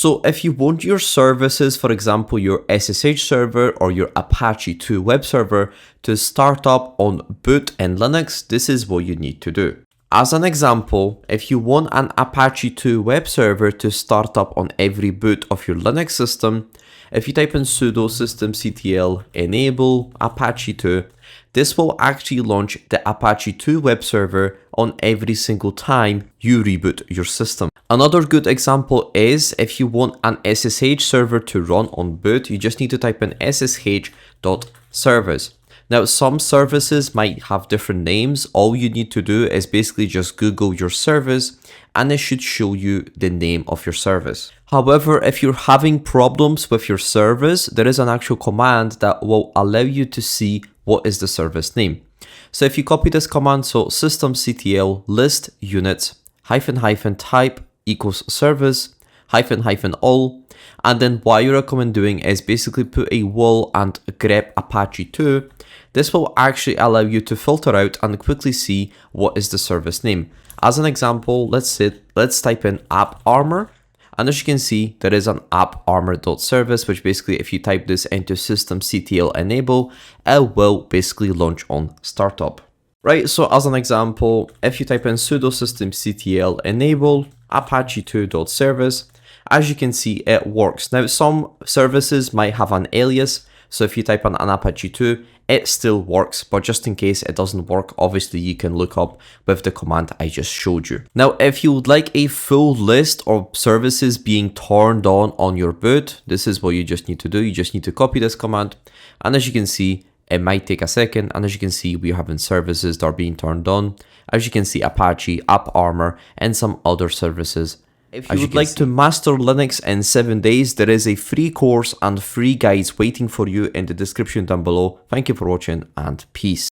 So if you want your services, for example, your SSH server or your Apache 2 web server to start up on boot in Linux, this is what you need to do. As an example, if you want an Apache 2 web server to start up on every boot of your Linux system, if you type in sudo systemctl enable Apache 2, this will actually launch the Apache 2 web server on every single time you reboot your system. Another good example is if you want an SSH server to run on boot, you just need to type in ssh.service. Now, some services might have different names. All you need to do is basically just Google your service and it should show you the name of your service. However, if you're having problems with your service, there is an actual command that will allow you to see what is the service name. So if you copy this command, so systemctl list units -- type equals service -- all, and then what I recommend doing is basically put a wall and grep Apache 2. This will actually allow you to filter out and quickly see what is the service name. As an example, let's type in app armor. And as you can see, there is an app armor.service, which basically if you type this into systemctl enable, it will basically launch on startup. Right, so as an example, if you type in sudo systemctl enable apache 2.service, as you can see, it works. Now, some services might have an alias, so if you type in an Apache 2, it still works, but just in case it doesn't work, obviously you can look up with the command I just showed you. Now, if you would like a full list of services being turned on your boot, this is what you just need to do. You just need to copy this command, and as you can see, it might take a second, and as you can see, we're having services that are being turned on. As you can see, Apache, App Armor, and some other services. If you would like to master Linux in 7 days, there is a free course and free guides waiting for you in the description down below. Thank you for watching and peace.